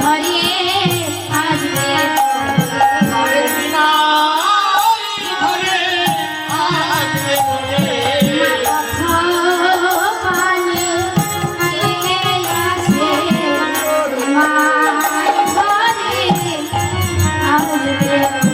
ঘরে আসবে মায়ের বিনাই ঘরে আসবে বলে কথা পানি আছে মার ঘরে আসবে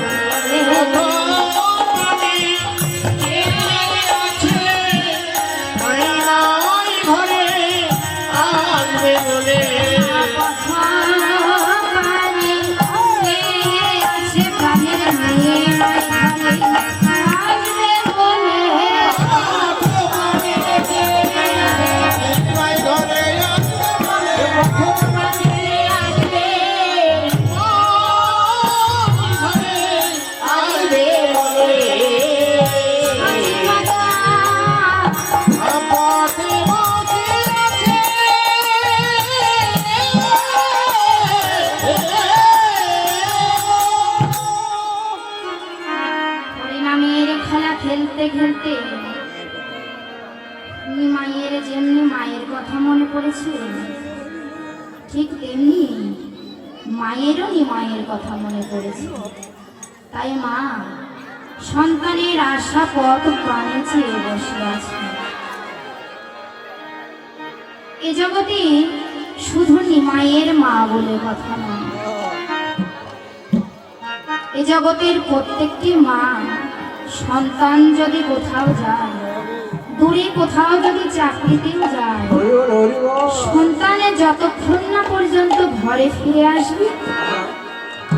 খেলতে খেলতে মায়ের যেমনি মায়ের কথা মনে পড়েছে, ঠিক তেমনি মায়েরও মায়ের কথা মনে পড়েছে। তাই মা সন্তানের আশা পথ প্রাণে চেয়ে বসে আছে। এ জগতে শুধু মায়ের মা বলে কথা নয়, এ জগতের প্রত্যেকটি মা সন্তান যদি কোথাও যায়, দূরে কোথাও যদি চাকরিতেও যায়, সন্তানে যতক্ষণ না পর্যন্ত ঘরে ফিরে আসবে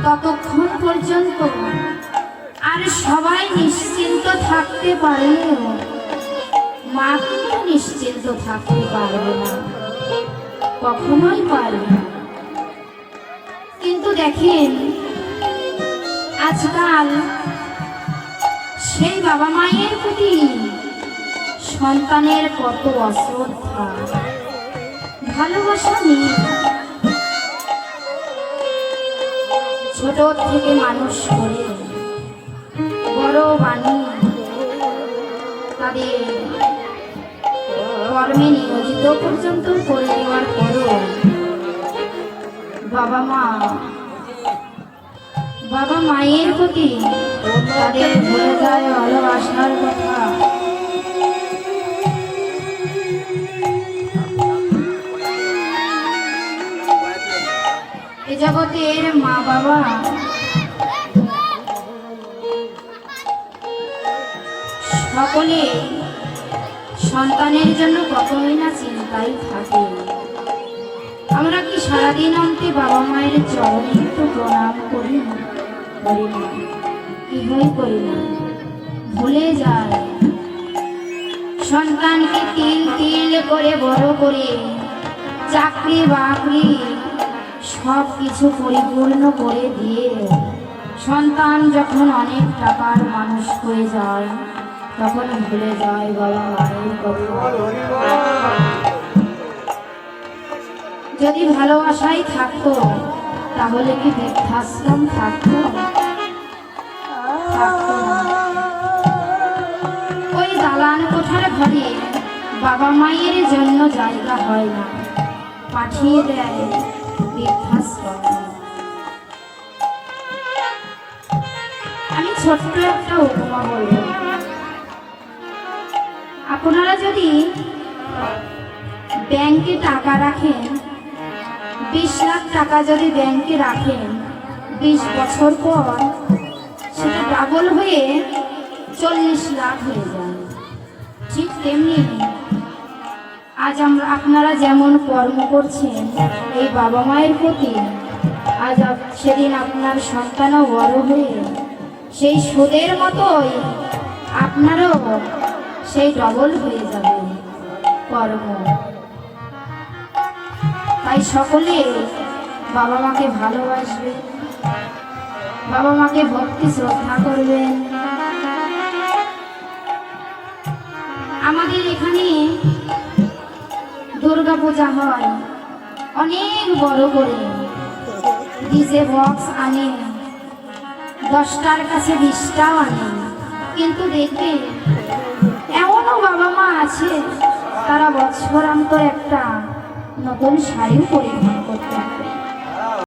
ততক্ষণ পর্যন্ত আর সবাই নিশ্চিন্ত থাকতে পারলেও মা কিন্তু নিশ্চিন্ত থাকতে পারবে না, কখনোই পারবে না। কিন্তু দেখেন আজকাল সেই বাবা মায়ের প্রতি সন্তানের কত অশ্রদ্ধা, ভালোবাসা নেই। ছোট থেকে মানুষ করে বড় বানিয়ে তাদের কর্মে নিয়োজিত পর্যন্ত করে দেওয়ার পরও বাবা মায়ের প্রতি তাদের ভুলে যায় ভালোবাসার কথা। এ জগতের মা বাবা সকলে সন্তানের জন্য কতই না চিন্তাই থাকে। আমরা কি সারাদিন অন্তে বাবা মায়ের চরণে একটু প্রণাম করি না? কেহই করি না, ভুলে যায়। সন্তানকে তিল তিল করে বড় করে চাকরি বাকরি সব কিছু পরিপূর্ণ করে দিয়ে সন্তান যখন অনেক টাকার মানুষ হয়ে যায় তখন ভুলে যায় বাবা মায়ের কথা। যদি ভালোবাসাই থাকতো তাহলে কি বৃদ্ধাশ্রম থাকতো? ওই দালান কোঠার ঘরে বাবা মায়ের জন্য জায়গা হয় না, পাঠিয়ে দেয় বৃদ্ধাশ্রম। আমি ছোট্ট একটা উপমা বলব। আপনারা যদি ব্যাংকে টাকা রাখেন, 20 লাখ টাকা যদি ব্যাংকে রাখেন, 20 বছর পর সেটা ডাবল হয়ে 40 লাখ হয়ে যায়। ঠিক তেমনি আজ আপনারা যেমন কর্ম করছেন এই বাবা মায়ের প্রতি, আজ সেদিন আপনার সন্তানও বড় হয়ে সেই সুদের মতোই আপনারও সেই ডবল হয়ে যাবে কর্ম। তাই সকলে বাবা মাকে ভালোবাসবে, বাবা মাকে ভক্তি শ্রদ্ধা করবেন। আমাদের এখানে দুর্গা পূজা হয় অনেক বড় করে, ডিজে বক্স আনে, 10টার কাছে 20টাও আনে। কিন্তু দেখবে এমনও বাবা মা আছে তারা বছরান্তর একটা নতুন শাড়িও পরিধান করতে